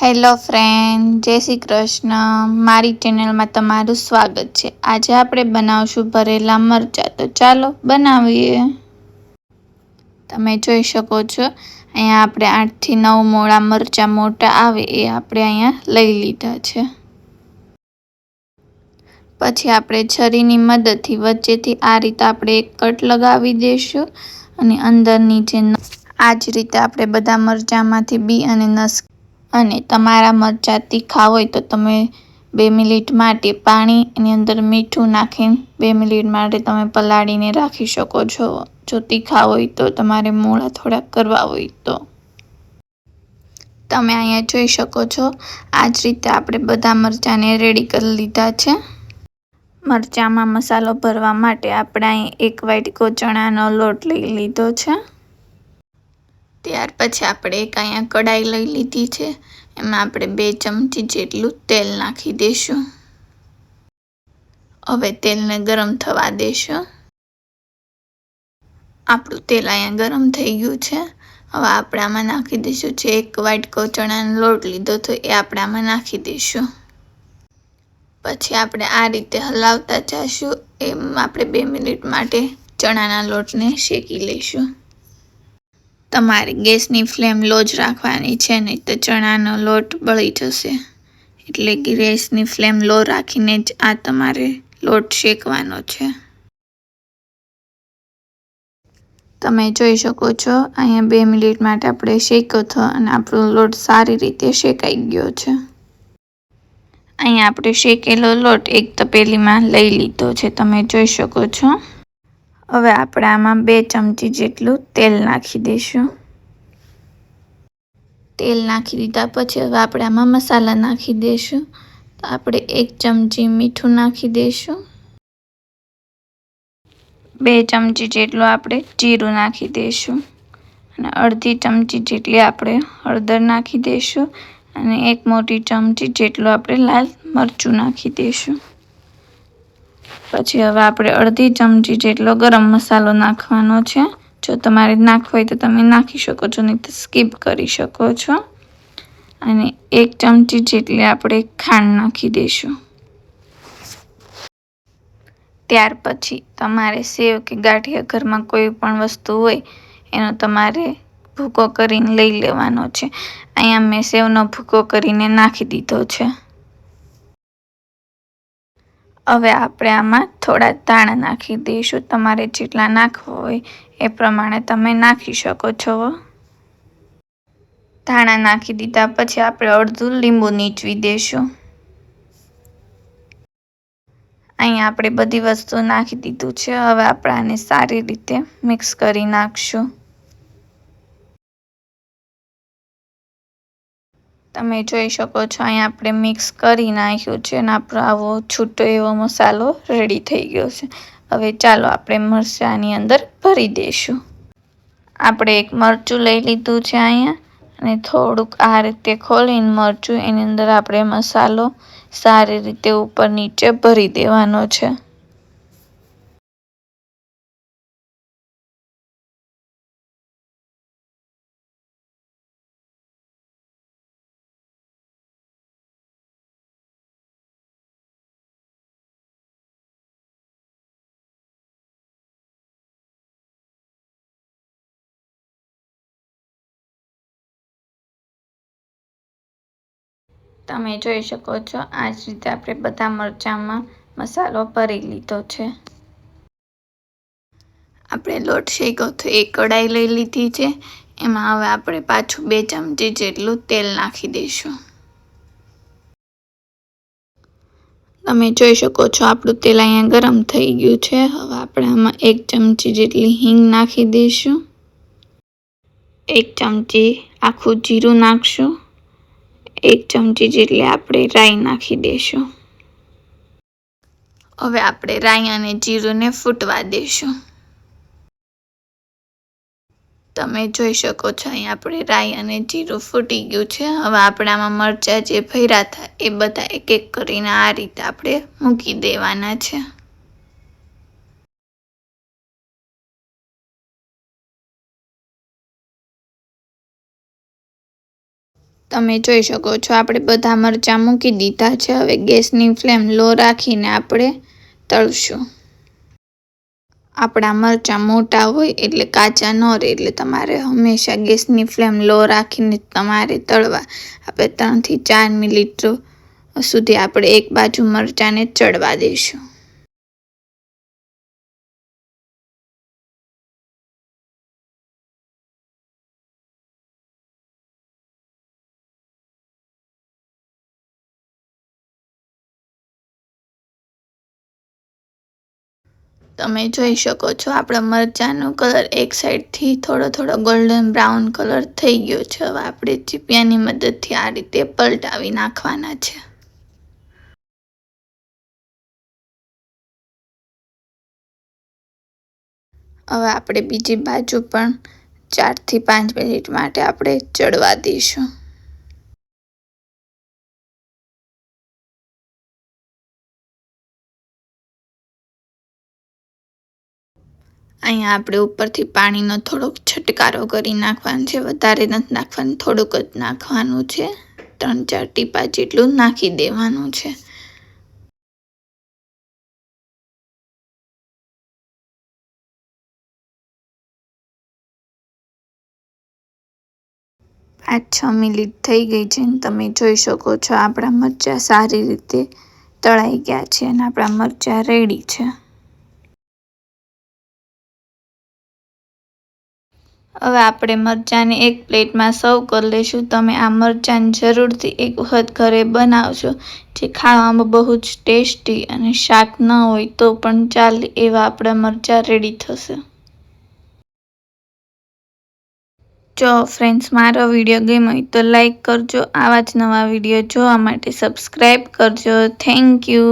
Hello friend, જય શ્રી કૃષ્ણ. મારી ચેનલમાં તમારું સ્વાગત છે. આજે આપણે બનાવશું ભરેલા મરચાં. તો ચાલો બનાવીએ. તમે જોઈ શકો છો અહીંયા આપણે 8 થી 9 મોળા મરચાં મોટા આવે એ આપણે અહીંયા લઈ લીધા છે. પછી આપણે છરીની મદદથી વચ્ચેથી આ રીતે આપણે એક કટ લગાવી દઈશું અને અંદરની જે આ જ રીતે આપણે બધા મરચાંમાંથી બી અને નસ અને તમારા મરચાં તીખા હોય તો તમે 2 મિનિટ માટે પાણી એની અંદર મીઠું નાખીને 2 મિનિટ માટે તમે પલાળીને રાખી શકો છો. જો તીખા હોય તો તમારે મોળા થોડાક કરવા હોય તો તમે અહીંયા જોઈ શકો છો. આ જ રીતે આપણે બધા મરચાંને રેડી કરી લીધા છે. મરચાંમાં મસાલો ભરવા માટે આપણે અહીં 1 વાટકો ચણાનો લોટ લઈ લીધો છે. ત્યાર પછી આપણે એક અહીંયા કઢાઈ લઈ લીધી છે. એમાં આપણે 2 ચમચી જેટલું તેલ નાખી દઈશું. હવે તેલને ગરમ થવા દઈશું. આપણું તેલ અહીંયા ગરમ થઈ ગયું છે. હવે આપણે આમાં નાખી દઈશું જે 1 વાટકો ચણાનો લોટ લીધો તો એ આપણે આમાં નાખી દઈશું. પછી આપણે આ રીતે હલાવતા જઈશું. એમ આપણે 2 મિનિટ માટે ચણાના લોટને શેકી લઈશું. તમારે ગેસની ફ્લેમ લો જ રાખવાની છે, નહીં તો ચણાનો લોટ બળી જશે. એટલે ગેસની ફ્લેમ લો રાખીને જ આ તમારે લોટ શેકવાનો છે. તમે જોઈ શકો છો અહીંયા 2 મિનિટ માટે આપણે શેક્યો હતો અને આપણો લોટ સારી રીતે શેકાઈ ગયો છે. અહીંયા આપણે શેકેલો લોટ એક તપેલીમાં લઈ લીધો છે. તમે જોઈ શકો છો. હવે આપણે આમાં 2 ચમચી જેટલું તેલ નાખી દઈશું. તેલ નાખી દીધા પછી હવે આપણે આમાં મસાલા નાખી દઈશું. તો આપણે 1 ચમચી મીઠું નાખી દઈશું. 2 ચમચી જેટલું આપણે જીરું નાખી દઈશું અને અડધી ચમચી જેટલી આપણે હળદર નાખી દઈશું અને 1 મોટી ચમચી જેટલું આપણે લાલ મરચું નાખી દઈશું. પછી હવે આપણે અડધી ચમચી જેટલો ગરમ મસાલો નાખવાનો છે. જો તમારે નાખવો હોય તો તમે નાખી શકો છો, નહીં તો સ્કીપ કરી શકો છો. અને 1 ચમચી જેટલી આપણે ખાંડ નાખી દઈશું. ત્યાર પછી તમારે સેવ કે ગાંઠિયા ઘરમાં કોઈ પણ વસ્તુ હોય એનો તમારે ભૂકો કરીને લઈ લેવાનો છે. અહીંયા મેં સેવનો ભૂકો કરીને નાખી દીધો છે. હવે આપણે આમાં થોડા ધાણા નાખી દઈશું. તમારે જેટલા નાખવા હોય એ પ્રમાણે તમે નાખી શકો છો. ધાણા નાખી દીધા પછી આપણે અડધું લીંબુ નીચવી દઈશું. અહીંયા આપણે બધી વસ્તુ નાખી દીધું છે. હવે આપણે આને સારી રીતે મિક્સ કરી નાખશું. તમે જોઈ શકો છો અહીંયા આપણે મિક્સ કરી નાખ્યું છે અને આપણો આવો છૂટો એવો મસાલો રેડી થઈ ગયો છે. હવે ચાલો આપણે મરચાંની અંદર ભરી દઈશું. આપણે 1 મરચું લઈ લીધું છે અહીંયા અને થોડુંક આ રીતે ખોલીને મરચું એની અંદર આપણે મસાલો સારી રીતે ઉપર નીચે ભરી દેવાનો છે. તમે જોઈ શકો છો આ જ રીતે આપણે બધા મરચાંમાં મસાલો ભરી લીધો છે. આપણે લોટ શેક્યો તો એક કઢાઈ લઈ લીધી છે. એમાં હવે આપણે પાછું 2 ચમચી જેટલું તેલ નાખી દઈશું. તમે જોઈ શકો છો આપણું તેલ અહીંયા ગરમ થઈ ગયું છે. હવે આપણે આમાં 1 ચમચી જેટલી હિંગ નાખી દઈશું. 1 ચમચી આખું જીરું નાખશું. 1 ચમચી જેટલી આપણે રાઈ નાખી દઈશું. હવે આપણે રાઈ અને જીરુંને ફૂટવા દઈશું. તમે જોઈ શકો છો અહીં આપણે રાઈ અને જીરું ફૂટી ગયું છે. હવે આપણે આમાં મરચાં જે ભર્યા હતા એ બધા એક એક કરીને આ રીતે આપણે મૂકી દેવાના છે. તમે જોઈ શકો છો આપણે બધા મરચાં મૂકી દીધા છે। હવે ગેસની ફ્લેમ લો રાખીને આપણે તળશું। આપણા મરચાં મોટા હોય એટલે કાચા ન રહે, એટલે તમારે હંમેશા ગેસની ફ્લેમ લો રાખીને તમારે તળવા। આપણે 3 થી 4 મિનિટ સુધી આપણે એક બાજુ મરચાંને ચડવા દઈશું। તમે જોઈ શકો છો આપણા મરચાંનો કલર એક સાઈડથી થોડો ગોલ્ડન બ્રાઉન કલર થઈ ગયો છે। હવે આપણે ચીપિયાની મદદથી આ રીતે પલટાવી નાખવાના છે। હવે આપણે બીજી બાજુ પણ 4 થી 5 મિનિટ માટે આપણે ચડવા દઈશું। અહીંયા આપણે ઉપરથી પાણીનો થોડોક છંટકારો કરી નાખવાનો છે। વધારે નથી નાખવાનું, થોડુંક જ નાખવાનું છે। 3-4 ટીપા જેટલું નાખી દેવાનું છે। આ 6 મિનિટ થઈ ગઈ છે અને તમે જોઈ શકો છો આપણા મરચાં સારી રીતે તળાઈ ગયા છે અને આપણા મરચાં રેડી છે। હવે આપણે મરચાંને એક પ્લેટમાં સર્વ કરી લઈશું। તમે આ મરચાં જરૂરથી એક વખત ઘરે બનાવજો, જે ખાવામાં બહુ જ ટેસ્ટી અને શાક ન હોય તો પણ ચાલે એવા આપણા મરચાં રેડી થશે। જો ફ્રેન્ડ્સ મારો વિડીયો ગમ્યો હોય તો લાઈક કરજો। આવા જ નવા વિડીયો જોવા માટે સબસ્ક્રાઈબ કરજો। Thank you.